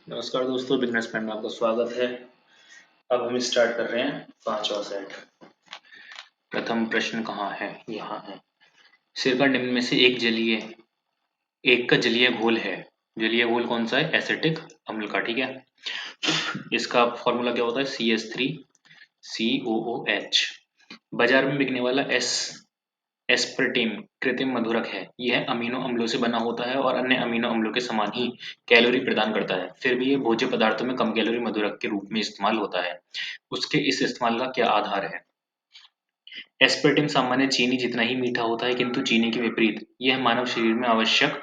नमस्कार दोस्तों, business man में आपका स्वागत है। अब हम स्टार्ट कर रहे हैं पांचवा सेट। प्रथम प्रश्न कहाँ है? यहाँ है। सिर का निम्न में से एक का जलीय घोल है। जलीय घोल कौन सा है? एसिटिक अम्ल का। ठीक है, इसका फॉर्मूला क्या होता है? CH3COOH। बाजार में बिकने वाला एस्पर्टेम कृत्रिम मधुरक है। यह अमीनो अम्लों से बना होता है और अन्य अमीनो अम्लों के समान ही कैलोरी प्रदान करता है। फिर भी यह भोज्य पदार्थों में कम कैलोरी मधुरक के रूप में इस्तेमाल होता है। उसके इस इस्तेमाल का क्या आधार है? एस्पर्टेम सामान्य चीनी जितना ही मीठा होता है, किंतु चीनी के विपरीत यह मानव शरीर में आवश्यक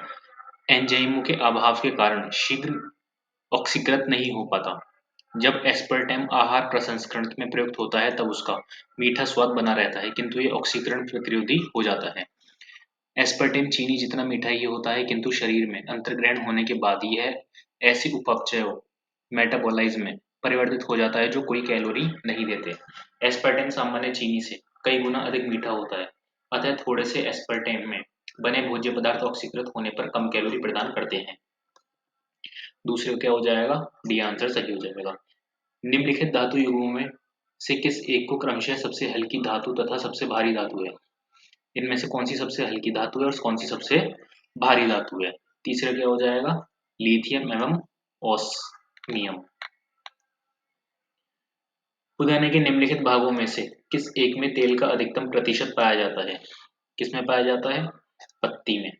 एंजाइमों के अभाव के कारण शीघ्र ऑक्सीकृत नहीं हो पाता। जब एस्पर्टेम आहार प्रसंस्करण में प्रयुक्त होता है तब उसका मीठा स्वाद बना रहता है, किंतु ये ऑक्सीकरण प्रतिरोधी हो जाता है। एस्पर्टेम चीनी जितना मीठा ही होता है, किंतु शरीर में अंतर्ग्रहण होने के बाद यह ऐसे उपापचयों मेटाबोलाइज्म में परिवर्तित हो जाता है जो कोई कैलोरी नहीं देते। एस्पर्टेम सामान्य चीनी से कई गुना अधिक मीठा होता है, अतः थोड़े से एस्पर्टेम में बने भोज्य पदार्थ ऑक्सीकृत होने पर कम कैलोरी प्रदान करते हैं। दूसरे क्या हो जाएगा? डी आंसर सही हो जाएगा। निम्नलिखित धातु युग्मों में से किस एक को क्रमशः सबसे हल्की धातु तथा सबसे भारी धातु है? इनमें से कौन सी सबसे हल्की धातु है और कौन सी सबसे भारी धातु है? तीसरा क्या हो जाएगा? लिथियम एवं ऑस्मियम। उदाहरण के निम्नलिखित भागों में से किस एक में तेल का अधिकतम प्रतिशत पाया जाता है? किसमें पाया जाता है? पत्ती में।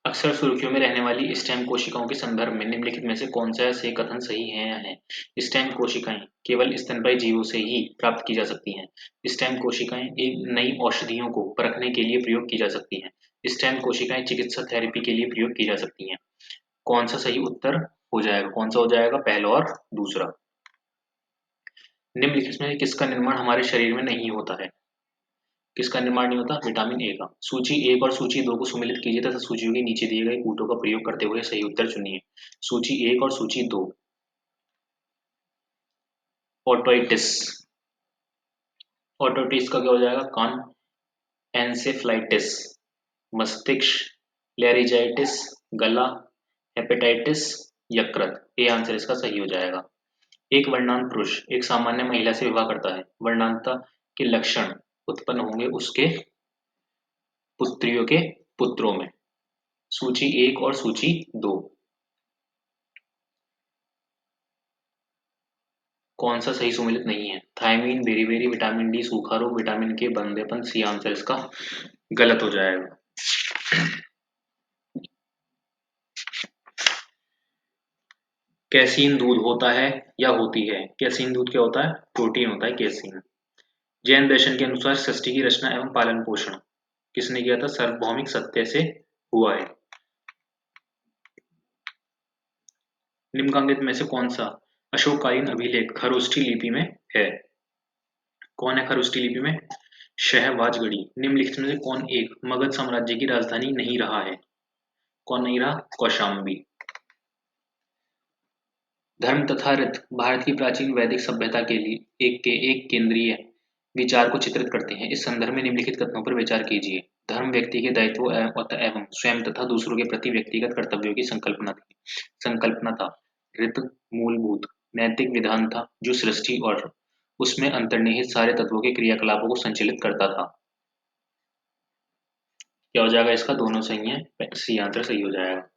अक्सर सुर्खियों में रहने वाली स्टेम कोशिकाओं के संदर्भ में निम्नलिखित में से कौन सा से कथन सही है या है? स्टेम कोशिकाएं केवल स्तनपायी जीवों से ही प्राप्त की जा सकती हैं। स्टेम कोशिकाएं एक नई औषधियों को परखने के लिए प्रयोग की जा सकती हैं। स्टेम कोशिकाएं चिकित्सा थेरेपी के लिए प्रयोग की जा सकती हैं। कौन सा सही उत्तर हो जाएगा? कौन सा हो जाएगा? पहला और दूसरा। निम्नलिखित में किसका निर्माण हमारे शरीर में नहीं होता है? किसका निर्माण नहीं होता? विटामिन ए का। सूची 1 और सूची 2 को सुमेलित कीजिए तथा सूचियों के नीचे दिए गए कूटों का प्रयोग करते हुए सही उत्तर चुनिए। सूची 1 और सूची 2। ओटोइटिस। ओटोइटिस का क्या हो जाएगा? कान। एंसेफ्लाइटिस मस्तिष्क। लेरिजाइटिस गला। हेपेटाइटिस यकृत। ये आंसर इसका सही हो जाएगा। एक वर्णांत पुरुष एक सामान्य महिला से विवाह करता है। वर्णांतता के लक्षण उत्पन्न होंगे उसके पुत्रियों के पुत्रों में। सूची 1 और सूची 2। कौन सा सही सुमेलित नहीं है? थायमीन, बेरी-बेरी, विटामिन डी, सूखा रोग, विटामिन के बंदेपन। सी आंसर इसका गलत हो जाएगा। कैसीन दूध होता है या होती है? कैसीन दूध क्या होता है? प्रोटीन होता है कैसीन। जैन दर्शन के अनुसार सृष्टि की रचना एवं पालन पोषण किसने किया था? सार्वभौमिक सत्य से हुआ है। निम्नलिखित में से कौन सा अशोककालीन अभिलेख खरोष्ठी लिपि में है? कौन है खरोष्ठी लिपि में? शहबाजगढ़ी। निम्नलिखित में से कौन एक मगध साम्राज्य की राजधानी नहीं रहा है? कौन नहीं रहा? कौशाम्बी। धर्म तथा रीत भारत की प्राचीन वैदिक सभ्यता के लिए एक केंद्रीय विचार को चित्रित करते हैं। इस संदर्भ में निम्नलिखित कथनों पर विचार कीजिए। धर्म व्यक्ति के दायित्व एवं स्वयं तथा दूसरों के प्रति व्यक्तिगत कर्तव्यों की संकल्पना था। रीत मूलभूत नैतिक विधान था जो सृष्टि और उसमें अंतर्निहित सारे तत्वों के क्रियाकलापों को संचालित करता था। क्या हो जाएगा इसका? दोनों सही है। सी आंसर सही हो जाएगा।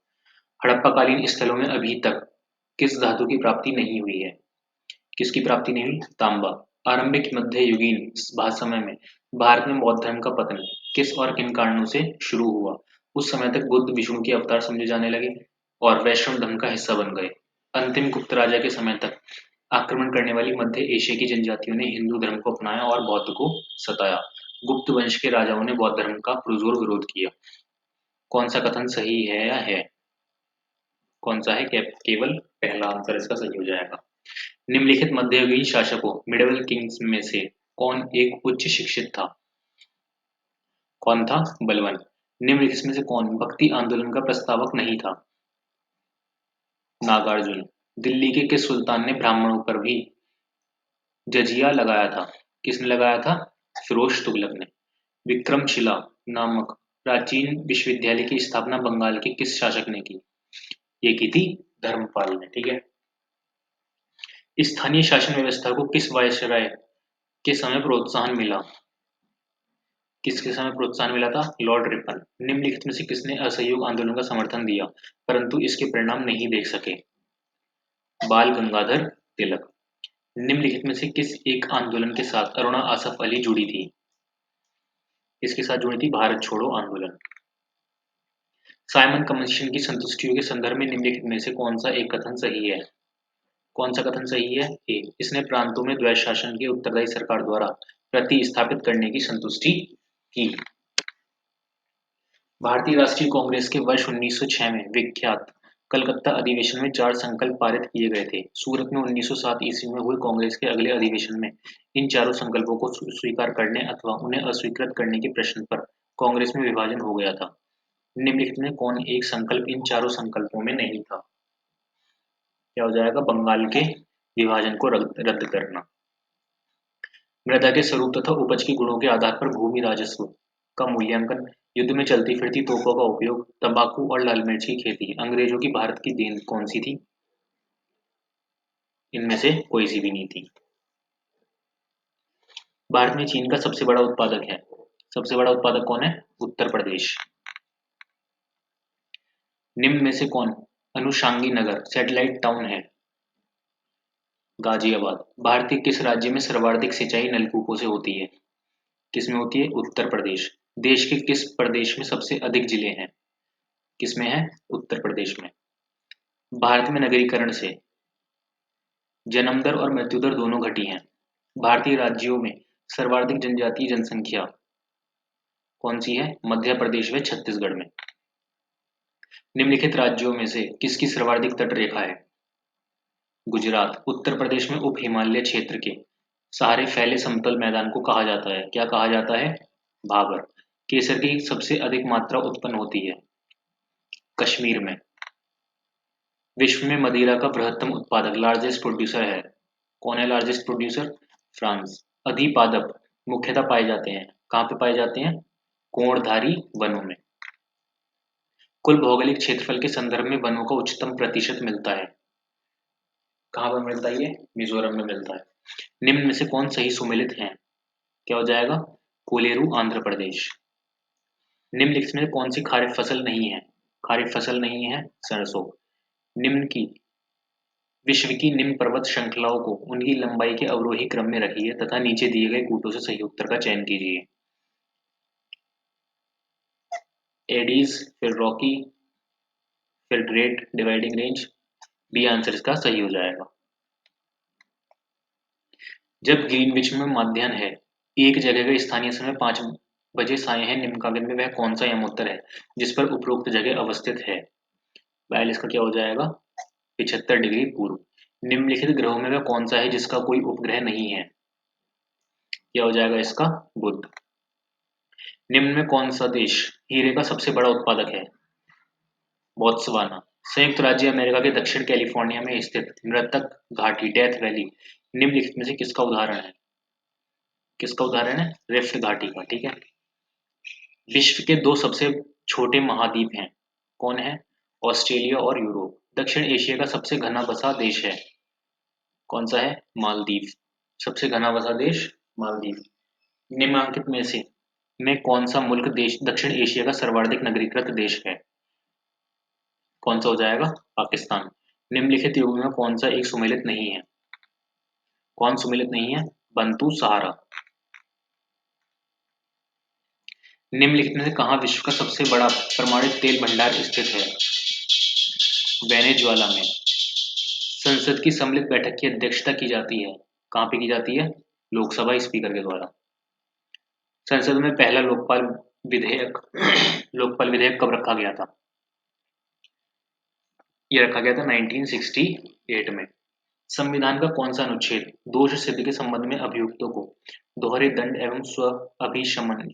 हड़प्पाकालीन स्थलों में अभी तक किस धातु की प्राप्ति नहीं हुई है? किसकी प्राप्ति नहीं हुई? तांबा। आरंभिक मध्ययुगीन समय में भारत में बौद्ध धर्म का पतन किस और किन कारणों से शुरू हुआ? उस समय तक बुद्ध विष्णु के अवतार समझे जाने लगे और वैष्णव धर्म का हिस्सा बन गए। अंतिम गुप्त राजा के समय तक आक्रमण करने वाली मध्य एशिया की जनजातियों ने हिंदू धर्म को अपनाया और बौद्ध को सताया। गुप्त वंश के राजाओं ने बौद्ध धर्म का पुरजोर विरोध किया। कौन सा कथन सही है या है? कौन सा है? केवल पहला आंसर इसका सही हो जाएगा। निम्नलिखित मध्ययुगीन शासकों मिडिवल किंग्स में से कौन एक उच्च शिक्षित था? कौन था? बलवन। निम्नलिखित में से कौन भक्ति आंदोलन का प्रस्तावक नहीं था? नागार्जुन। दिल्ली के किस सुल्तान ने ब्राह्मणों पर भी जजिया लगाया था? किसने लगाया था? फिरोज तुगलक ने। विक्रमशिला नामक प्राचीन विश्वविद्यालय की स्थापना बंगाल के किस शासक ने की? ये की थी धर्मपाल ने। ठीक है। स्थानीय शासन व्यवस्था को किस वायसराय के समय प्रोत्साहन मिला? किसके समय प्रोत्साहन मिला था? Lord Ripon. निम्नलिखित में से किसने असहयोग आंदोलन का समर्थन दिया परंतु इसके परिणाम नहीं देख सके? बाल गंगाधर तिलक। निम्नलिखित में से किस एक आंदोलन के साथ अरुणा आसफ अली जुड़ी थी? इसके साथ जुड़ी थी भारत छोड़ो आंदोलन। साइमन कमीशन की संतुष्टियों के संदर्भ में निम्नलिखित में से कौन सा एक कथन सही है? कौन सा कथन सही है? ए, इसने प्रांतों में द्वैध शासन के उत्तरदायी सरकार द्वारा प्रतिस्थापित करने की संतुष्टि की। भारतीय राष्ट्रीय कांग्रेस के वर्ष 1906 में विख्यात कलकत्ता अधिवेशन में 4 संकल्प पारित किए गए थे। सूरत में 1907 ईस्वी में हुए कांग्रेस के अगले अधिवेशन में इन चारों संकल्पों को स्वीकार करने अथवा उन्हें अस्वीकृत करने के प्रश्न पर कांग्रेस में विभाजन हो गया था। निम्नलिखित में कौन एक संकल्प इन चारों संकल्पों में नहीं था? क्या हो जाएगा? बंगाल के विभाजन को रद्द करना। मृदा के स्वरूप तथा उपज के गुणों के आधार पर भूमि राजस्व का मूल्यांकन, युद्ध में चलती फिरती तोपों का उपयोग, तंबाकू और लाल मिर्च की खेती अंग्रेजों की भारत की देन कौन सी थी? इनमें से कोई सी भी नहीं थी। भारत में चीन का सबसे बड़ा उत्पादक है। सबसे बड़ा उत्पादक कौन है? उत्तर प्रदेश। निम्न में से कौन अनुषांगी नगर सैटेलाइट टाउन है? गाजियाबाद। भारत के किस राज्य में सर्वाधिक सिंचाई नलकूपों से होती है? किसमें होती है? उत्तर प्रदेश। देश के किस प्रदेश में सबसे अधिक जिले हैं? किसमें है? उत्तर प्रदेश में। भारत में नगरीकरण से जन्म दर और मृत्यु दर दोनों घटी हैं। भारतीय राज्यों में सर्वाधिक जनजातीय जनसंख्या कौन सी है? मध्य प्रदेश व छत्तीसगढ़ में। निम्नलिखित राज्यों में से किसकी सर्वाधिक तट रेखा है? गुजरात। उत्तर प्रदेश में उप हिमालय क्षेत्र के सहारे फैले समतल मैदान को कहा जाता है? क्या कहा जाता है? भाबर। केसर की सबसे अधिक मात्रा उत्पन्न होती है कश्मीर में। विश्व में मदिरा का बृहत्तम उत्पादक लार्जेस्ट प्रोड्यूसर है? कौन है लार्जेस्ट प्रोड्यूसर? फ्रांस। अधिपादप मुख्यतः पाए जाते हैं कहाँ पे पाए जाते हैं? कोणधारी वनों में। कुल भौगोलिक क्षेत्रफल के संदर्भ में वनों का उच्चतम प्रतिशत मिलता है कहाँ पर मिलता है? ये मिजोरम में मिलता है। निम्न में से कौन सही सुमेलित है? क्या हो जाएगा? कोलेरू आंध्र प्रदेश। निम्नलिखित में कौन सी खारिफ फसल नहीं है? खारिफ फसल नहीं है सरसों। निम्न की विश्व की निम्न पर्वत श्रृंखलाओं को उनकी लंबाई के अवरोही क्रम में रखिए तथा नीचे दिए गए कूटों से सही उत्तर का चयन कीजिए। एडीज, फिर रॉकी, फिर great dividing range. B answer इसका सही हो जाएगा। जब ग्रीनविच में मध्याह्न है, एक जगह का स्थानीय समय 5 बजे साय है, निम्नलिखित में वह कौन सा यमोत्तर है जिस पर उपरोक्त जगह अवस्थित है? पहले इसका क्या हो जाएगा? 75 डिग्री पूर्व। निम्नलिखित ग्रहों में वह कौन सा है जिसका कोई उपग्रह नहीं है? क्या हो जाएगा इसका? बुध। निम्न में कौन सा देश हीरे का सबसे बड़ा उत्पादक है? बोत्सवाना। संयुक्त राज्य अमेरिका के दक्षिण कैलिफोर्निया में स्थित मृतक घाटी डेथ वैली निम्नलिखित में से किसका उदाहरण है? किसका उदाहरण है? रिफ्ट घाटी का। ठीक है। विश्व के 2 सबसे छोटे महाद्वीप हैं। कौन है? ऑस्ट्रेलिया और यूरोप। दक्षिण एशिया का सबसे घना बसा देश है? कौन सा है? मालदीव। सबसे घना बसा देश मालदीव। निम्नलिखित में से में कौन सा मुल्क देश दक्षिण एशिया का सर्वाधिक नगरीकृत देश है? कौन सा हो जाएगा? पाकिस्तान। निम्नलिखित युगों में कौन सा एक सुमेलित नहीं है? कौन सुमेलित नहीं है? बंतु सहारा। निम्नलिखित में से कहाँ विश्व का सबसे बड़ा प्रमाणित तेल भंडार स्थित है? वेनेजुएला में। संसद की सम्मिलित बैठक की अध्यक्षता की जाती है? कहाँ पे की जाती है? लोकसभा स्पीकर के द्वारा। संसद में पहला विधेयक लोकपाल विधेयक कब रखा गया था? ये रखा गया था 1968 में। संविधान का कौन सा अनुच्छेद दोष सिद्धि के संबंध में अभियुक्तों को दोहरे दंड एवं स्व अभिशमन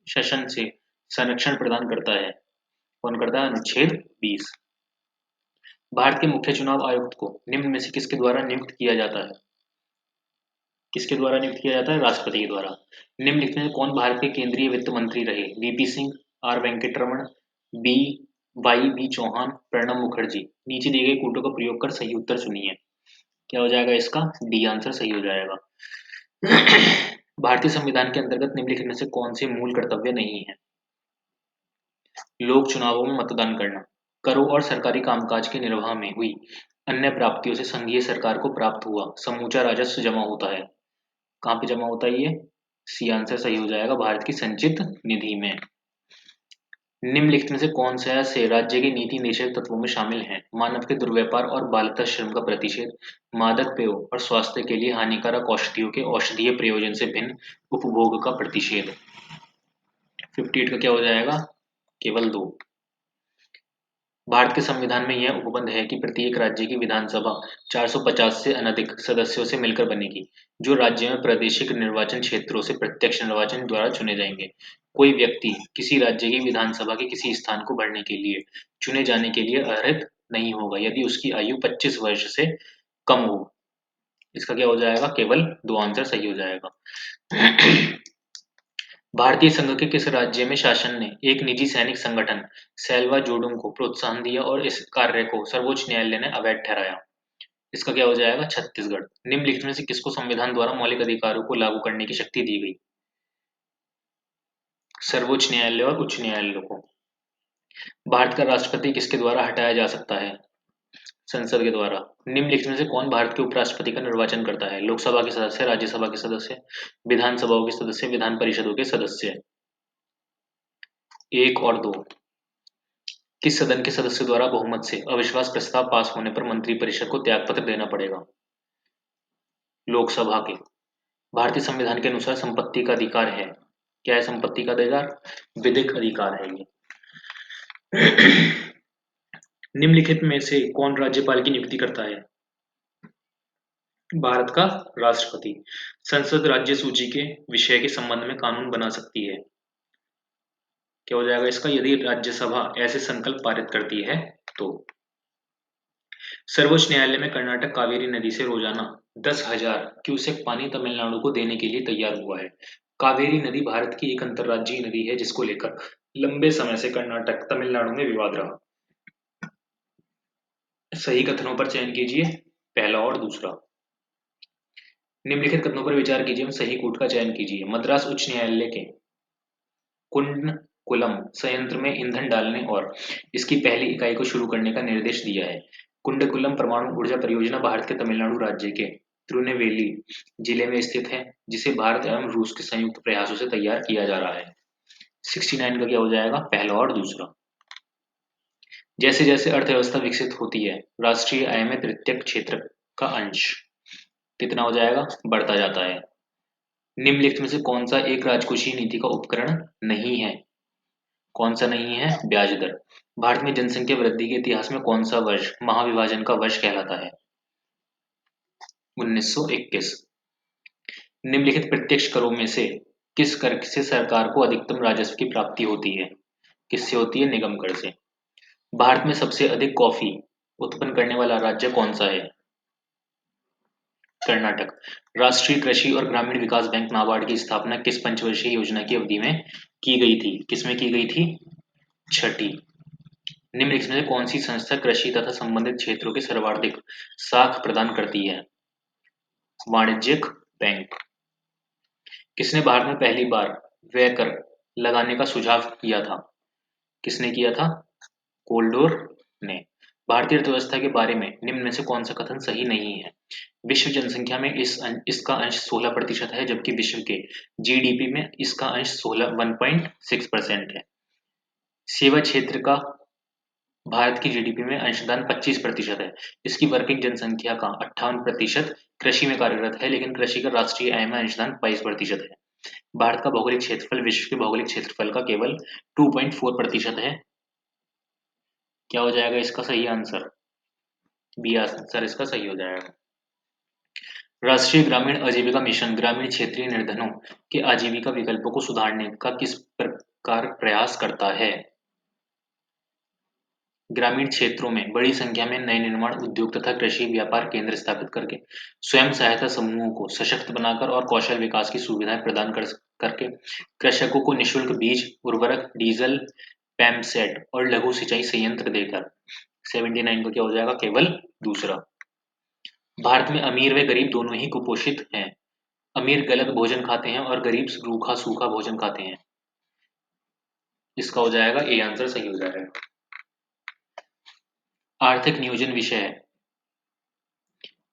शशन से संरक्षण प्रदान करता है? कौन करता है? अनुच्छेद 20। भारत के मुख्य चुनाव आयुक्त को निम्न में से किसके द्वारा नियुक्त किया जाता है? किसके द्वारा नियुक्त किया जाता है? राष्ट्रपति के द्वारा। निम्नलिखित में कौन भारत के केंद्रीय वित्त मंत्री रहे? VP Singh, R Venkataraman, B YB Chauhan, Pranab Mukherjee. नीचे दिए गए कूटों का प्रयोग कर सही उत्तर चुनिए। क्या हो जाएगा इसका? डी आंसर सही हो जाएगा। भारतीय संविधान के अंतर्गत निम्नलिखित में से कौन से मूल कर्तव्य नहीं है? लोक चुनावों में मतदान करना, करों और सरकारी कामकाज के निर्वाह में हुई अन्य प्राप्तियों से संघीय सरकार को प्राप्त हुआ समूचा राजस्व जमा होता है। कहाँ पे जमा होता है ये? सी आंसर सही हो जाएगा, भारत की संचित निधि में। निम्नलिखित में से कौन सा से राज्य के नीति निर्देशक तत्वों में शामिल है? मानव के दुर्व्यापार और बालता श्रम का प्रतिषेध, मादक पेयों और स्वास्थ्य के लिए हानिकारक औषधियों के औषधीय प्रयोजन से भिन्न उपभोग का प्रतिषेध। 58 का क्या हो जाएगा? केवल 2। भारत के संविधान में यह उपबंध है कि प्रत्येक राज्य की विधानसभा 450 से अनधिक सदस्यों से मिलकर बनेगी, जो राज्य में प्रादेशिक निर्वाचन क्षेत्रों से प्रत्यक्ष निर्वाचन द्वारा चुने जाएंगे। कोई व्यक्ति किसी राज्य की विधानसभा के किसी स्थान को भरने के लिए चुने जाने के लिए अर्हत नहीं होगा यदि उसकी आयु 25 वर्ष से कम हो। इसका क्या हो जाएगा? केवल 2 आंसर सही हो जाएगा। भारतीय संघ के किस राज्य में शासन ने एक निजी सैनिक संगठन सेल्वा जोडुंग को प्रोत्साहन दिया और इस कार्य को सर्वोच्च न्यायालय ने अवैध ठहराया? इसका क्या हो जाएगा? छत्तीसगढ़। निम्नलिखित में से किसको संविधान द्वारा मौलिक अधिकारों को लागू करने की शक्ति दी गई? सर्वोच्च न्यायालय और उच्च न्यायालय को। भारत का राष्ट्रपति किसके द्वारा हटाया जा सकता है? संसद के द्वारा। निम्नलिखित में से कौन भारत के उपराष्ट्रपति का निर्वाचन करता है? लोकसभा के सदस्य, राज्यसभा के सदस्य, विधानसभाओं के सदस्य, विधान परिषदों के सदस्य। 1 और 2। किस सदन के सदस्यों द्वारा बहुमत से अविश्वास प्रस्ताव पास होने पर मंत्रिपरिषद को त्यागपत्र देना पड़ेगा? लोकसभा के। भारतीय संविधान के अनुसार संपत्ति का अधिकार है। क्या है संपत्ति का अधिकार? विधिक अधिकार है ये। निम्नलिखित में से कौन राज्यपाल की नियुक्ति करता है? भारत का राष्ट्रपति। संसद राज्य सूची के विषय के संबंध में कानून बना सकती है। क्या हो जाएगा इसका? यदि राज्यसभा ऐसे संकल्प पारित करती है तो। सर्वोच्च न्यायालय में कर्नाटक कावेरी नदी से रोजाना 10,000 क्यूसेक पानी तमिलनाडु को देने के लिए तैयार हुआ है। कावेरी नदी भारत की एक अंतर्राज्यीय नदी है जिसको लेकर लंबे समय से कर्नाटक तमिलनाडु में विवाद रहा। सही कथनों पर चयन कीजिए, पहला और दूसरा। निम्नलिखित कथनों पर विचार कीजिए एवं सही कूट का चयन कीजिए। मद्रास उच्च न्यायालय के कुंडकुलम संयंत्र में ईंधन डालने और इसकी पहली इकाई को शुरू करने का निर्देश दिया है। कुंडकुलम परमाणु ऊर्जा परियोजना भारत के तमिलनाडु राज्य के तिरुनेलवेली जिले में स्थित है, जिसे भारत एवं रूस के संयुक्त प्रयासों से तैयार किया जा रहा है। 69 का क्या हो जाएगा? पहला और दूसरा। जैसे जैसे अर्थव्यवस्था विकसित होती है, राष्ट्रीय आय में प्रत्यक्ष क्षेत्र का अंश कितना हो जाएगा? बढ़ता जाता है। निम्नलिखित में से कौन सा एक राजकोषीय नीति का उपकरण नहीं है? कौन सा नहीं है? ब्याज दर। भारत में जनसंख्या वृद्धि के इतिहास में कौन सा वर्ष महाविभाजन का वर्ष कहलाता है? 1921। निम्नलिखित प्रत्यक्ष करों में से किस कर से सरकार को अधिकतम राजस्व की प्राप्ति होती है? किससे होती है? निगम कर से। भारत में सबसे अधिक कॉफी उत्पन्न करने वाला राज्य कौन सा है? कर्नाटक। राष्ट्रीय कृषि और ग्रामीण विकास बैंक नाबार्ड की स्थापना किस पंचवर्षीय योजना की अवधि में की गई थी? किसमें की गई थी? छठी। निम्नलिखित में से कौन सी संस्था कृषि तथा संबंधित क्षेत्रों के सर्वाधिक साख प्रदान करती है? वाणिज्यिक बैंक। किसने भारत में पहली बार व्यय कर लगाने का सुझाव किया था? किसने किया था? कोल्डोर ने। भारतीय अर्थव्यवस्था के बारे में निम्न में से कौन सा कथन सही नहीं है? विश्व जनसंख्या में इसका अंश 16% है, जबकि विश्व के जीडीपी में इसका अंश 1.6% है। सेवा क्षेत्र का भारत की जीडीपी में अंशदान 25% है। इसकी वर्किंग जनसंख्या का 58% कृषि में कार्यरत है, लेकिन कृषि का राष्ट्रीय आय में अंशदान 22% है। भारत का भौगोलिक क्षेत्रफल विश्व के भौगोलिक क्षेत्रफल का केवल 2.4% है। क्या हो जाएगा इसका सही आंसर? बी आंसर इसका सही हो जाएगा। राष्ट्रीय ग्रामीण आजीविका मिशन ग्रामीण क्षेत्रीय निर्धनों के आजीविका विकल्पों को सुधारने का किस प्रकार प्रयास करता है? ग्रामीण क्षेत्रों में बड़ी संख्या में नए निर्माण उद्योग तथा कृषि व्यापार केंद्र स्थापित करके स्वयं सहायता समूहों को सशक्त बनाकर और कौशल विकास की सुविधाएं प्रदान करके कृषकों को निःशुल्क बीज, उर्वरक, डीजल, पैम्पसेट और लघु सिंचाई संयंत्र देकर। 79 का क्या हो जाएगा? केवल दूसरा। भारत में अमीर व गरीब दोनों ही कुपोषित हैं। अमीर गलत भोजन खाते हैं और गरीब रूखा सूखा भोजन खाते हैं। इसका हो जाएगा ए आंसर सही हो जाएगा। आर्थिक नियोजन विषय है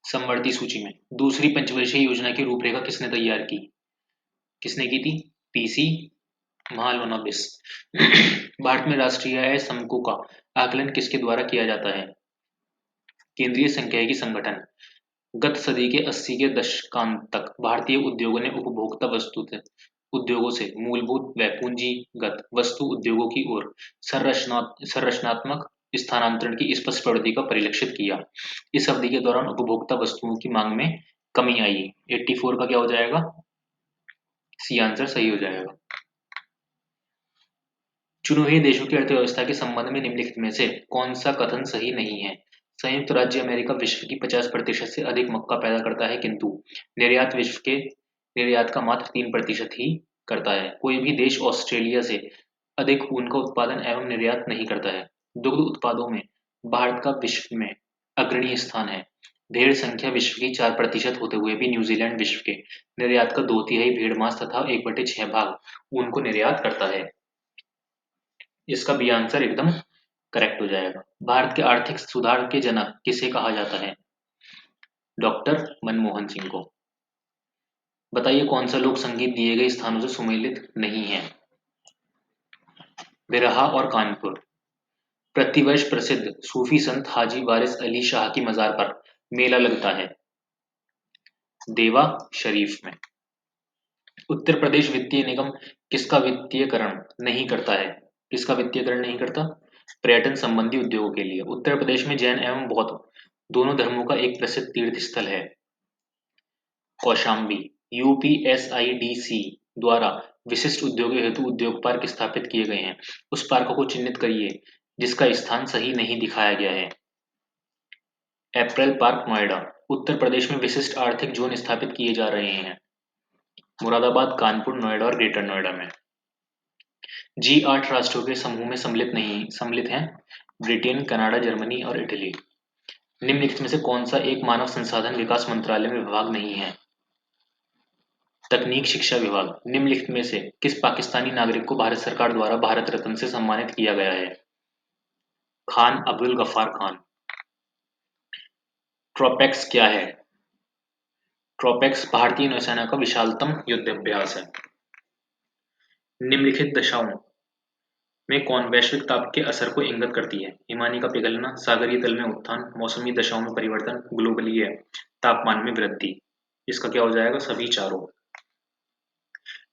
समवर्ती सूची में। दूसरी पंचवर्षीय योजना की रूपरेखा किसने तैयार की? किसने की थी? पीसी महालनोबिस। भारत में राष्ट्रीय आय समको का आकलन किसके द्वारा किया जाता है? केंद्रीय सांख्यिकी संगठन। गत सदी के 80 के दशकांत तक भारतीय उद्योगों ने उपभोक्ता वस्तु उद्योगों से मूलभूत व पूंजीगत वस्तु उद्योगों की ओर संरचनात्मक स्थानांतरण की स्पष्ट प्रवृत्ति का परिलक्षित किया। इस अवधि के दौरान उपभोक्ता वस्तुओं की मांग में कमी आई। 84 का क्या हो जाएगा? सी आंसर सही हो जाएगा। चुने हुए देशों की अर्थव्यवस्था के संबंध में निम्नलिखित में से कौन सा कथन सही नहीं है? संयुक्त राज्य अमेरिका विश्व की 50% से अधिक मक्का पैदा करता है, किंतु निर्यात विश्व के निर्यात का मात्र 3% ही करता है। कोई भी देश ऑस्ट्रेलिया से अधिक ऊन का उत्पादन एवं निर्यात नहीं करता है। दुग्ध उत्पादों में भारत का विश्व में अग्रणी स्थान है। भेड़ संख्या विश्व की 4% होते हुए भी न्यूजीलैंड विश्व के निर्यात का 2/3 भेड़ मांस तथा 1/6 भाग ऊन को निर्यात करता है। इसका बी आंसर एकदम करेक्ट हो जाएगा। भारत के आर्थिक सुधार के जनक किसे कहा जाता है? डॉक्टर मनमोहन सिंह को। बताइए कौन सा लोक संगीत दिए गए स्थानों से सुमेलित नहीं है? बिरहा और कानपुर। प्रतिवर्ष प्रसिद्ध सूफी संत हाजी वारिस अली शाह की मजार पर मेला लगता है। देवा शरीफ में। उत्तर प्रदेश वित्तीय निगम किसका वित्तीयकरण नहीं करता है? किसका वित्तीयकरण नहीं करता? पर्यटन संबंधी उद्योगों के लिए। उत्तर प्रदेश में जैन एवं बौद्ध दोनों धर्मों का एक प्रसिद्ध तीर्थ स्थल है कौशाम्बी। यूपीएसआईडीसी द्वारा विशिष्ट उद्योगों हेतु उद्योग पार्क स्थापित किए गए हैं। उस पार्क को चिन्हित करिए जिसका स्थान सही नहीं दिखाया गया है। अप्रैल पार्क नोएडा। उत्तर प्रदेश में विशिष्ट आर्थिक जोन स्थापित किए जा रहे हैं मुरादाबाद, कानपुर, नोएडा और ग्रेटर नोएडा में। G8 राष्ट्रों के समूह में सम्मिलित हैं ब्रिटेन, कनाडा, जर्मनी और इटली। निम्नलिखित में से कौन सा एक मानव संसाधन विकास मंत्रालय में विभाग नहीं है? तकनीक शिक्षा विभाग। निम्नलिखित में से किस पाकिस्तानी नागरिक को भारत सरकार द्वारा भारत रत्न से सम्मानित किया गया है? खान अब्दुल गफ्फार खान। ट्रोपेक्स क्या है? ट्रोपेक्स भारतीय नौसेना का विशालतम युद्धाभ्यास है। निम्नलिखित दशाओं में कौन वैश्विक ताप के असर को इंगित करती है? हिमानी का पिघलना, सागरीय तल में उत्थान, मौसमी दशाओं में परिवर्तन, ग्लोबलीय तापमान में वृद्धि। इसका क्या हो जाएगा? सभी चारों।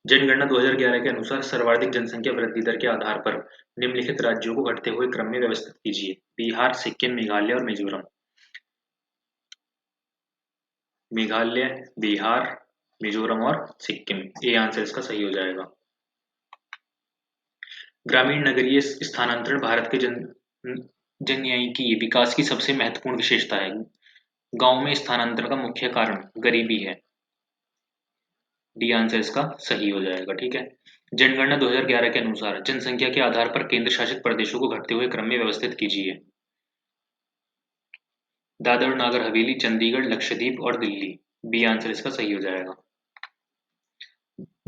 जनगणना 2011 के अनुसार सर्वाधिक जनसंख्या वृद्धि दर के आधार पर निम्नलिखित राज्यों को घटते हुए क्रम में व्यवस्थित कीजिए। बिहार, सिक्किम, मेघालय और मिजोरम। मेघालय, बिहार, मिजोरम और सिक्किम। ये आंसर इसका सही हो जाएगा। ग्रामीण नगरीय स्थानांतरण भारत के जनयांत्रिकी विकास की सबसे महत्वपूर्ण विशेषता है। गांव में स्थानांतरण का मुख्य कारण गरीबी है। डी आंसर इसका सही हो जाएगा। ठीक है। जनगणना 2011 के अनुसार जनसंख्या के आधार पर केंद्र शासित प्रदेशों को घटते हुए क्रम में व्यवस्थित कीजिए। दादर नागर हवेली, चंडीगढ़, लक्षद्वीप और दिल्ली। बी आंसर इसका सही हो जाएगा।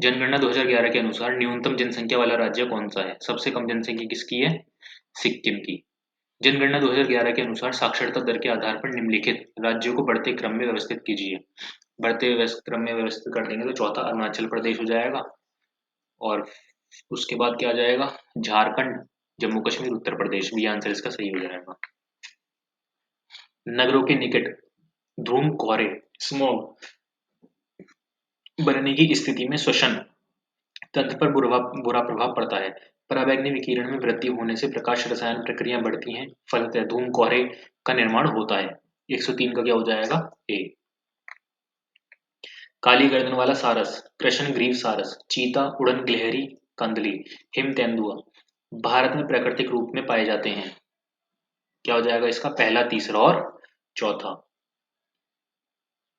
जनगणना 2011 के अनुसार न्यूनतम जनसंख्या वाला राज्य कौन सा है? सबसे कम जनसंख्या किसकी है? सिक्किम की। जनगणना 2011 के अनुसार साक्षरता दर के आधार पर निम्नलिखित राज्यों को बढ़ते क्रम में व्यवस्थित कीजिए। बढ़ते क्रम में व्यवस्थित कर देंगे तो चौथा अरुणाचल प्रदेश हो जाएगा और उसके बाद क्या आ जाएगा? झारखंड, जम्मू कश्मीर, उत्तर प्रदेश। बी आंसर इसका सही हो जाएगा। नगरों के निकट धूम, कोहरे, स्मॉग बनने की स्थिति में श्वसन तंत्र पर बुरा प्रभाव पड़ता है। पराबैंगनी विकिरण में वृद्धि होने से प्रकाश रसायन प्रक्रियाएं बढ़ती हैं, फलतः धूम कोहरे का निर्माण होता है। 103 का क्या हो जाएगा? ए। काली गर्दन वाला सारस, कृष्ण ग्रीव सारस, चीता, उड़न गिलहरी, कंदली, हिम तेंदुआ भारत में प्राकृतिक रूप में पाए जाते हैं। क्या हो जाएगा इसका? पहला, तीसरा और चौथा।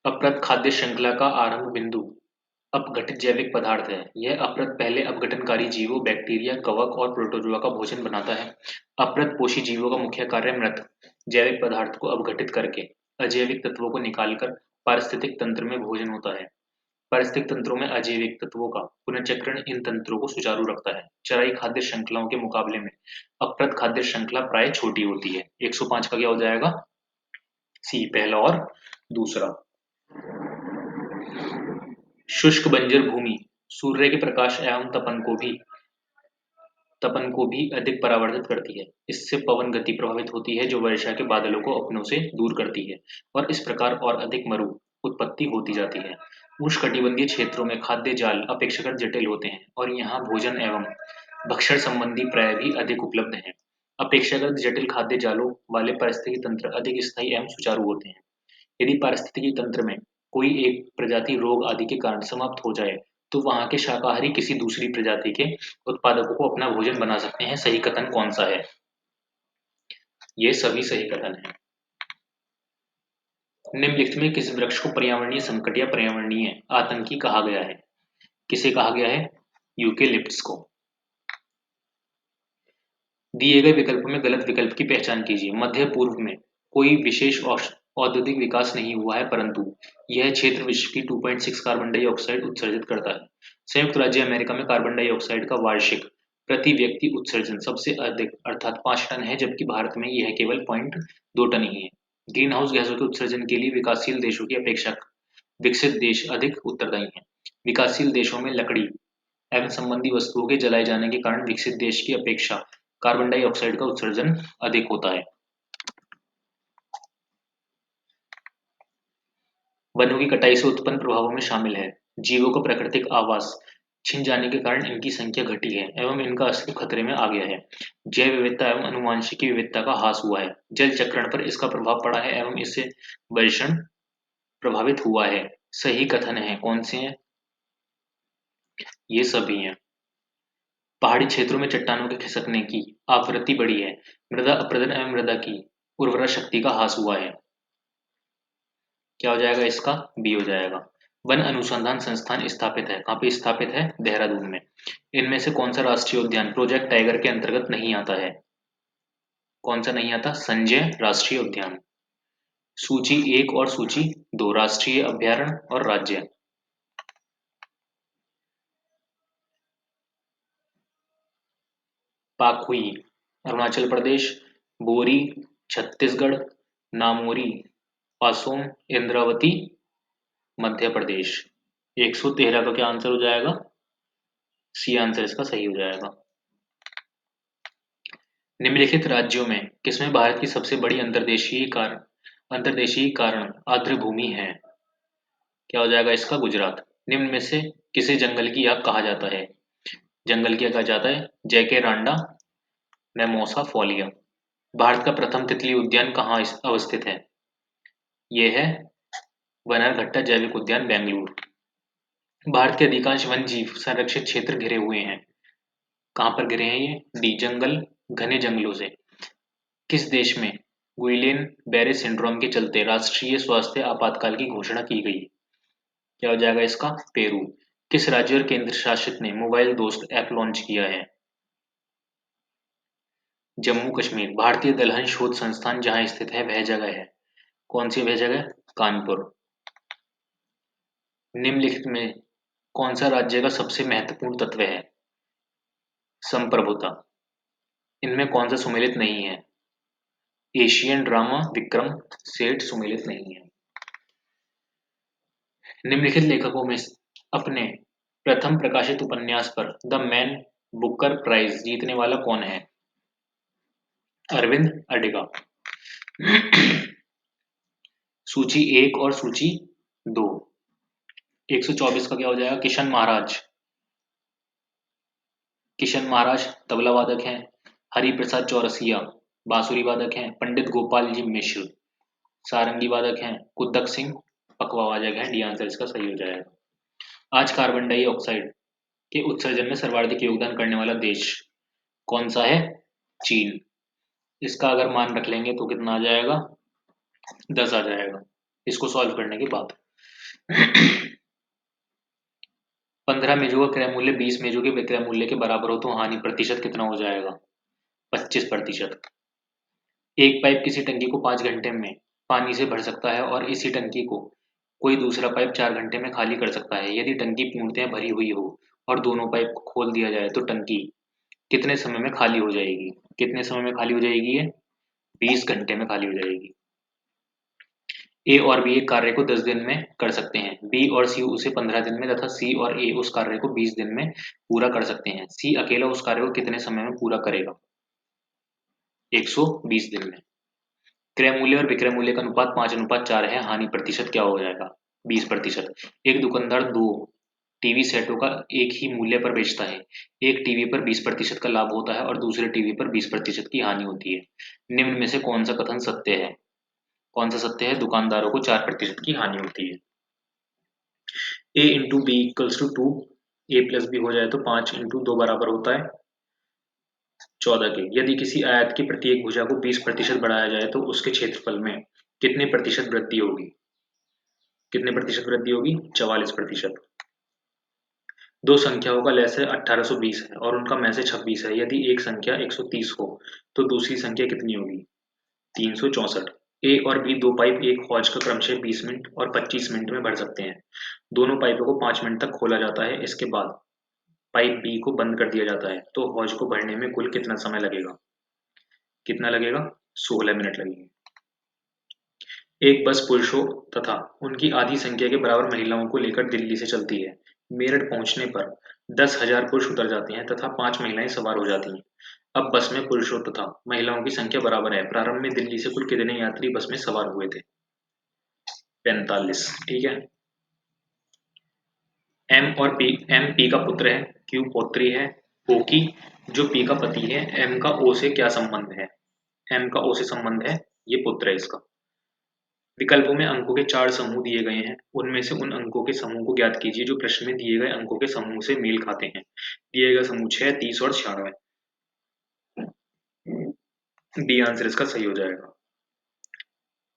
अप्रत खाद्य श्रृंखला का आरंभ बिंदु अपघटित जैविक पदार्थ है। यह अपरत पहले अपघटनकारी जीवों, बैक्टीरिया, कवक और प्रोटोजोआ का भोजन बनाता है। अपरत पोषी जीवों का मुख्य कार्य मृत जैविक पदार्थ को अपघटित करके अजैविक तत्वों को निकालकर पारिस्थितिक तंत्र में भोजन होता है। पारिस्थितिक तंत्रों में अजैविक तत्वों का पुनर्चक्रण इन तंत्रों को सुचारू रखता है। चराई खाद्य श्रृंखलाओं के मुकाबले में अपरत खाद्य श्रृंखला प्राय छोटी होती है। 105 का क्या हो जाएगा? सी, पहला और दूसरा। शुष्क बंजर भूमि सूर्य के प्रकाश एवं तपन को भी अधिक परावर्तित करती है। इससे पवन गति प्रभावित होती है जो वर्षा के बादलों को अपनों से दूर करती है और इस प्रकार और अधिक मरु उत्पत्ति होती जाती है। उष्णकटिबंधीय क्षेत्रों में खाद्य जाल अपेक्षाकृत जटिल होते हैं और यहाँ भोजन एवं भक्षण संबंधी प्राय भी अधिक उपलब्ध हैं। अपेक्षाकृत जटिल खाद्य जालों वाले पारिस्थितिकी तंत्र अधिक स्थायी एवं सुचारू होते हैं। यदि पारिस्थितिकी तंत्र में कोई एक प्रजाति रोग आदि के कारण समाप्त हो जाए तो वहां के शाकाहारी किसी दूसरी प्रजाति के उत्पादकों को अपना भोजन बना सकते हैं। सही कथन कौन सा है? ये सभी सही कथन है। निम्नलिखित में किस वृक्ष को पर्यावरणीय संकट या पर्यावरणीय आतंकी कहा गया है? किसे कहा गया है? यूकेलिप्टस को। दिए गए विकल्प में गलत विकल्प की पहचान कीजिए। मध्य पूर्व में कोई विशेष औद्योगिक विकास नहीं हुआ है परंतु यह क्षेत्र विश्व की 2.6 कार्बन डाइऑक्साइड उत्सर्जित करता है। संयुक्त राज्य अमेरिका में कार्बन डाइऑक्साइड का वार्षिक प्रति व्यक्ति उत्सर्जन सबसे अधिक अर्थात 5 टन है जबकि भारत में यह केवल 0.2 टन ही है। ग्रीन हाउस गैसों के उत्सर्जन के लिए विकासशील देशों की अपेक्षा विकसित देश अधिक उत्तरदायी हैं। विकासशील देशों में लकड़ी एवं संबंधी वस्तुओं के जलाए जाने के कारण विकसित देश की अपेक्षा कार्बन डाइऑक्साइड का उत्सर्जन अधिक होता है। वनों की कटाई से उत्पन्न प्रभावों में शामिल है जीवों का प्राकृतिक आवास छिन जाने के कारण इनकी संख्या घटी है एवं इनका अस्तित्व खतरे में आ गया है। जैव विविधता एवं आनुवंशिकी विविधता का ह्रास हुआ है। जल चक्रण पर इसका प्रभाव पड़ा है एवं इससे वर्षण प्रभावित हुआ है। सही कथन है कौन से हैं? ये सभी हैं। पहाड़ी क्षेत्रों में चट्टानों के खिसकने की आवृत्ति बढ़ी है। मृदा अपरदन एवं मृदा की उर्वरा शक्ति का ह्रास हुआ है। क्या हो जाएगा इसका? बी हो जाएगा। वन अनुसंधान संस्थान स्थापित है। कहाँ पे स्थापित है? देहरादून में। इनमें से कौन सा राष्ट्रीय उद्यान प्रोजेक्ट टाइगर के अंतर्गत नहीं आता है? कौन सा नहीं आता? संजय राष्ट्रीय उद्यान। सूची 1 और सूची 2 राष्ट्रीय अभ्यारण्य और राज्य। पाखुई अरुणाचल प्रदेश, बोरी छत्तीसगढ़, नामोरी पासोम इंद्रावती मध्य प्रदेश। 113 का क्या आंसर हो जाएगा? सी आंसर इसका सही हो जाएगा। निम्नलिखित राज्यों में किसमें भारत की सबसे बड़ी अंतर्देशीय कारण आर्द्र भूमि है? क्या हो जाएगा इसका? गुजरात। निम्न में से किसे जंगल की आग कहा जाता है? जंगल की आग कहा जाता है जैकेरांडा मेमोसा फोलिया। भारत का प्रथम तितली उद्यान कहाँ अवस्थित है? ये है बनरघट्टा जैविक उद्यान बेंगलुरु। भारत के अधिकांश वन जीव संरक्षित क्षेत्र घिरे हुए हैं। कहाँ पर घिरे हैं ये? डी जंगल घने जंगलों से। किस देश में गुइलेन बेरे सिंड्रोम के चलते राष्ट्रीय स्वास्थ्य आपातकाल की घोषणा की गई? क्या हो जाएगा इसका? पेरू। किस राज्य और केंद्र शासित ने मोबाइल दोस्त ऐप लॉन्च किया है? जम्मू कश्मीर। भारतीय दलहन शोध संस्थान जहां स्थित है वह जगह है? कौन सी वह जगह? कानपुर। निम्नलिखित में कौन सा राज्य का सबसे महत्वपूर्ण तत्व है? संप्रभुता। इनमें कौन सा सुमेलित नहीं है? एशियन ड्रामा विक्रम सेठ सुमेलित नहीं है। निम्नलिखित लेखकों में अपने प्रथम प्रकाशित उपन्यास पर द मैन बुकर प्राइज जीतने वाला कौन है? अरविंद अडिगा। सूची 1 और सूची 2। 124 का क्या हो जाएगा? किशन महाराज। किशन महाराज तबला वादक हैं। हरिप्रसाद चौरसिया बांसुरी वादक हैं। पंडित गोपाल जी मिश्र सारंगी वादक हैं। कुद्दक सिंह पखवा वादक हैं। डी आंसर इसका सही हो जाएगा। आज कार्बन डाइऑक्साइड के उत्सर्जन में सर्वाधिक योगदान करने वाला देश कौन सा है? चीन। इसका अगर मान रख लेंगे तो कितना आ जाएगा? 10 आ जाएगा इसको सॉल्व करने के बाद। 15 मेजों का क्रय मूल्य 20 मेजों के विक्रय मूल्य के बराबर हो तो हानि प्रतिशत कितना हो जाएगा? 25%। एक पाइप किसी टंकी को 5 घंटे में पानी से भर सकता है और इसी टंकी को कोई दूसरा पाइप 4 घंटे में खाली कर सकता है। यदि टंकी पूर्णतः भरी हुई हो और दोनों पाइप को खोल दिया जाए तो टंकी कितने समय में खाली हो जाएगी? कितने समय में खाली हो जाएगी ये? 20 घंटे में खाली हो जाएगी। ए और बी एक कार्य को 10 दिन में कर सकते हैं। बी और सी उसे 15 दिन में तथा सी और ए उस कार्य को 20 दिन में पूरा कर सकते हैं। सी अकेला उस कार्य को कितने समय में पूरा करेगा? 120 दिन में। क्रय मूल्य और विक्रय मूल्य का अनुपात 5:4 है। हानि प्रतिशत क्या हो जाएगा? 20%। एक दुकानदार दो टीवी सेटों का एक ही मूल्य पर बेचता है। एक टीवी पर 20% का लाभ होता है और दूसरे टीवी पर 20% की हानि होती है। निम्न में से कौन सा कथन सत्य है? कौन सा सत्य है? दुकानदारों को 4% की हानि होती है। A into B equals to 2, A plus B हो जाए तो 5 इंटू 2 बराबर होता है 14 के। यदि किसी आयत की प्रत्येक भुजा को 20% बढ़ाया जाए तो उसके क्षेत्रफल में कितने प्रतिशत वृद्धि होगी? कितने प्रतिशत वृद्धि होगी? 44%। दो संख्याओं का लसाअ 1820 है और उनका मैसे 26 है। यदि एक संख्या 130 हो तो दूसरी संख्या कितनी होगी? 364। ए और बी दो पाइप एक हौज का क्रमशः 20 मिनट और 25 मिनट में भर सकते हैं। दोनों पाइपों को 5 मिनट तक खोला जाता है। इसके बाद पाइप बी को बंद कर दिया जाता है तो हौज को भरने में कुल कितना समय लगेगा? कितना लगेगा? 16 मिनट लगेंगे। एक बस पुरुषों तथा उनकी आधी संख्या के बराबर महिलाओं को लेकर दिल्ली से चलती है। मेरठ पहुंचने पर 10,000 पुरुष उतर जाते हैं तथा 5 महिलाएं सवार हो जाती हैं। अब बस में पुरुषों तथा महिलाओं की संख्या बराबर है। प्रारंभ में दिल्ली से कुल कितने यात्री बस में सवार हुए थे? 45। ठीक है। एम और पी, एम पी का पुत्र है, क्यू पौत्री है, ओ की जो पी का पति है, एम का ओ से क्या संबंध है? एम का ओ से संबंध है, ये पुत्र है इसका। विकल्पों में अंकों के 4 समूह दिए गए हैं। उनमें से उन अंकों के समूह को ज्ञात कीजिए जो प्रश्न में दिए गए अंकों के समूह से मेल खाते हैं। दिए गए समूह 6, 30 और 96। डी आंसर इसका सही हो जाएगा।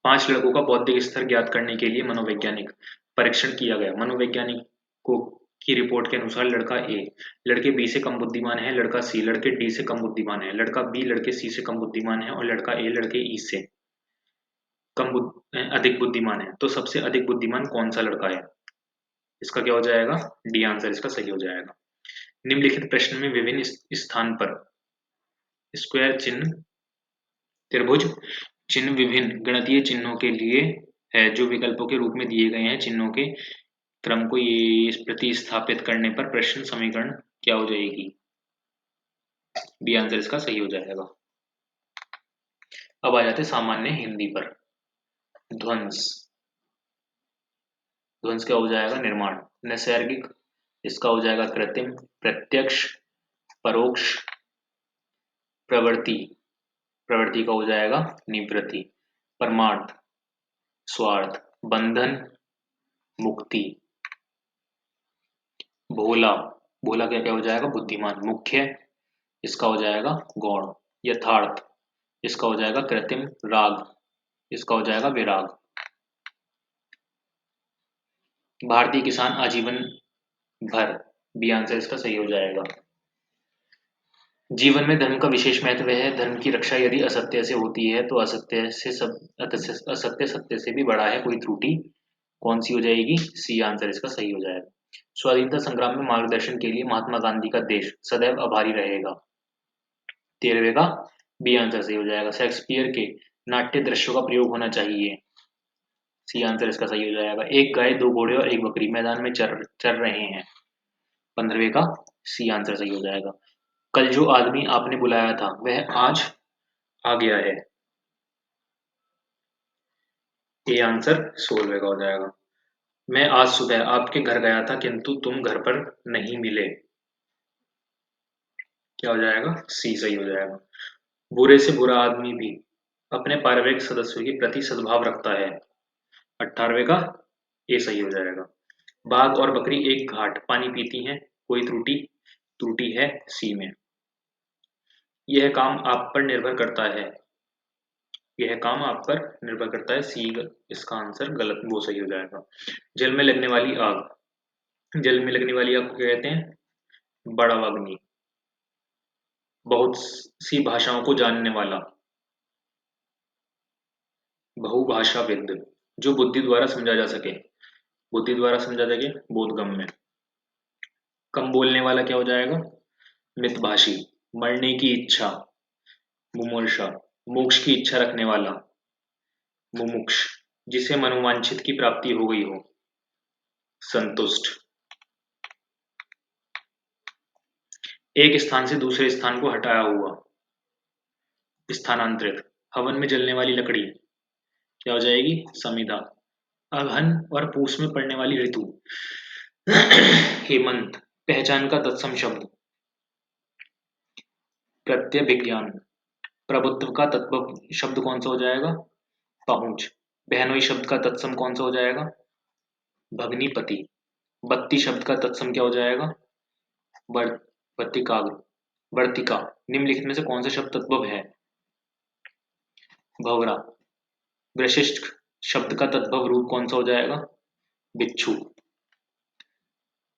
5 लड़कों का बौद्धिक स्तर ज्ञात करने के लिए मनोवैज्ञानिक परीक्षण किया गया। मनोवैज्ञानिकों की रिपोर्ट के अनुसार लड़का ए लड़के बी से कम बुद्धिमान है, लड़का सी लड़के डी से कम बुद्धिमान है, लड़का बी लड़के सी से कम बुद्धिमान है और लड़का ए लड़के ई से अधिक बुद्धिमान है। तो सबसे अधिक बुद्धिमान कौन सा लड़का है? इसका क्या हो जाएगा? डी आंसर इसका सही हो जाएगा। निम्नलिखित प्रश्न में विभिन्न स्थान पर स्क्वायर चिन्ह, त्रिभुज चिन्ह विभिन्न गणितीय चिन्हों के लिए है जो विकल्पों के रूप में दिए गए हैं। चिन्हों के क्रम को ये प्रतिस्थापित करने पर प्रश्न समीकरण क्या हो जाएगी? बी आंसर इसका सही हो जाएगा। अब आ जाते सामान्य हिंदी पर। ध्वंस, ध्वंस क्या हो जाएगा? निर्माण। नैसर्गिक, इसका हो जाएगा कृत्रिम। प्रत्यक्ष, परोक्ष। प्रवृत्ति, प्रवृत्ति का हो जाएगा निवृत्ति। परमार्थ, स्वार्थ। बंधन, मुक्ति। भोला, भोला क्या क्या हो जाएगा? बुद्धिमान। मुख्य, इसका हो जाएगा गौण। यथार्थ, इसका हो जाएगा कृत्रिम। राग, इसका हो जाएगा विराग। भारतीय किसान आजीवन भर, बी आंसर इसका सही हो जाएगा। जीवन में धर्म का विशेष महत्व है। धर्म की रक्षा यदि असत्य से होती है तो असत्य सत्य से भी बड़ा है। कोई त्रुटि कौन सी हो जाएगी? सी आंसर इसका सही हो जाएगा। स्वाधीनता संग्राम में मार्गदर्शन के लिए महात्मा गांधी का देश सदैव आभारी रहेगा। 13वें का बी आंसर सही हो जाएगा। शेक्सपियर के नाट्य दृश्यों का प्रयोग होना चाहिए। सी आंसर इसका सही हो जाएगा। एक गाय, दो घोड़े और एक बकरी मैदान में चर चर रहे हैं। 15वें का सी आंसर सही हो जाएगा। कल जो आदमी आपने बुलाया था वह आज आ गया है। ए आंसर 16वें का हो जाएगा। मैं आज सुबह आपके घर गया था किंतु तुम घर पर नहीं मिले। क्या हो जाएगा? सी सही हो जाएगा। बुरे से बुरा आदमी भी अपने पारिवारिक सदस्यों के प्रति सद्भाव रखता है। 18वें का ए सही हो जाएगा। बाघ और बकरी एक घाट पानी पीती हैं। कोई त्रुटि, त्रुटि है सी में। यह काम आप पर निर्भर करता है। यह काम आप पर निर्भर करता है सी, इसका आंसर गलत वो सही हो जाएगा। जल में लगने वाली आग, जल में लगने वाली आग को क्या कहते हैं? बड़ावाग्नि। बहुत सी भाषाओं को जानने वाला, बहुभाषाविद। जो बुद्धि द्वारा समझा जा सके, बुद्धि द्वारा समझा सके, बोधगम्य। कम बोलने वाला क्या हो जाएगा? मितभाषी। मरने की इच्छा, मुमूर्षा। मोक्ष की इच्छा रखने वाला, मुमुक्ष। जिसे मनोवांछित की प्राप्ति हो गई हो, संतुष्ट। एक स्थान से दूसरे स्थान को हटाया हुआ, स्थानांतरित। हवन में जलने वाली लकड़ी क्या हो जाएगी? समिधा। अगहन और पूस में पड़ने वाली ऋतु, हेमंत। पहचान का तत्सम शब्द, प्रत्यभिज्ञान। प्रभुत्व का तत्व शब्द कौन सा हो जाएगा? पहुंच। बहनोई शब्द का तत्सम कौन सा हो जाएगा? भगनीपति। बत्ती शब्द का तत्सम क्या हो जाएगा? बढ़। बत्तिकाग्र। वर्तिका। निम्नलिखित में से कौन सा शब्द तद्भव है? भवरा। वृशिष्ट शब्द का तद्भव रूप कौन सा हो जाएगा? बिच्छू।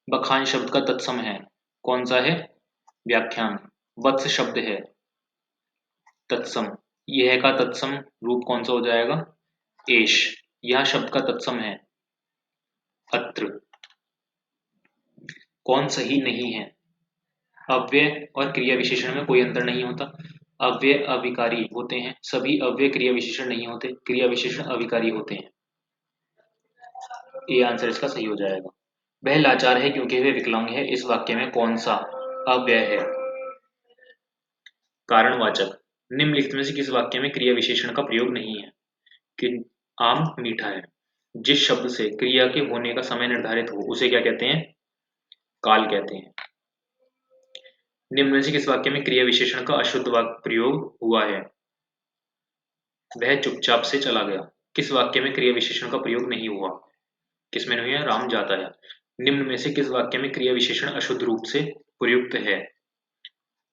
बखान शब्द का तत्सम है, कौन सा है? व्याख्यान। वत्स शब्द है तत्सम, यह का तत्सम रूप कौन सा हो जाएगा? एश। यह शब्द का तत्सम है अत्र। कौन सही नहीं है? अव्यय और क्रिया विशेषण में कोई अंतर नहीं होता। अव्यय अविकारी होते हैं, सभी अव्यय क्रिया विशेषण नहीं होते, क्रिया विशेषण अविकारी होते हैं। ये आंसर इसका सही हो जाएगा। वह लाचार है क्योंकि वह विकलांग है, इस वाक्य में कौन सा अव्यय है? कारणवाचक। निम्नलिखित में से किस वाक्य में क्रिया विशेषण का प्रयोग नहीं है? कि आम मीठा है। जिस शब्द से क्रिया के होने का समय निर्धारित हो उसे क्या कहते हैं? काल कहते हैं। निम्न में से किस वाक्य में क्रिया विशेषण का अशुद्ध वाक्य प्रयोग हुआ है? वह चुपचाप से चला गया। किस वाक्य में क्रिया विशेषण का प्रयोग नहीं हुआ? किसमें नहीं है? राम जाता है। निम्न में से किस वाक्य में क्रिया विशेषण अशुद्ध रूप से प्रयुक्त है?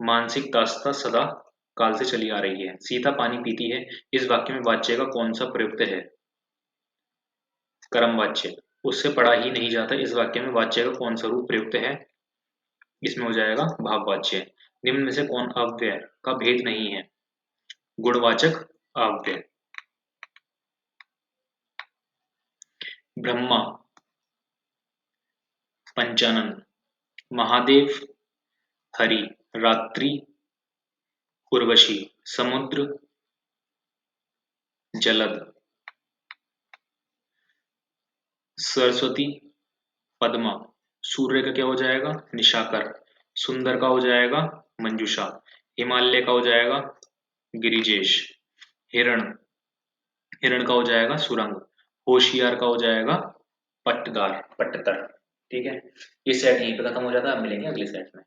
मानसिक दासता सदा काल से चली आ रही है। सीता पानी पीती है, इस वाक्य में वाच्य का कौन सा प्रयुक्त है? कर्म वाच्य। उससे पढ़ा ही नहीं जाता, इस वाक्य में वाच्य का कौन सा रूप प्रयुक्त है? इसमें हो जाएगा भाववाच्य। निम्न में से कौन अव्यय का भेद नहीं है? गुणवाचक अव्यय। ब्रह्मा, पंचानन। महादेव, हरि। रात्रि, उर्वशी। समुद्र, जलद। सरस्वती, पद्मा। सूर्य का क्या हो जाएगा? निशाकर। सुंदर का हो जाएगा मंजूषा। हिमालय का हो जाएगा गिरिजेश। हिरण, हिरण का हो जाएगा सुरंग। होशियार का हो जाएगा पट्टदार, पट्टर। ठीक है, ये सेट यहीं पे खत्म हो जाता है, अब मिलेंगे अगले सेट में।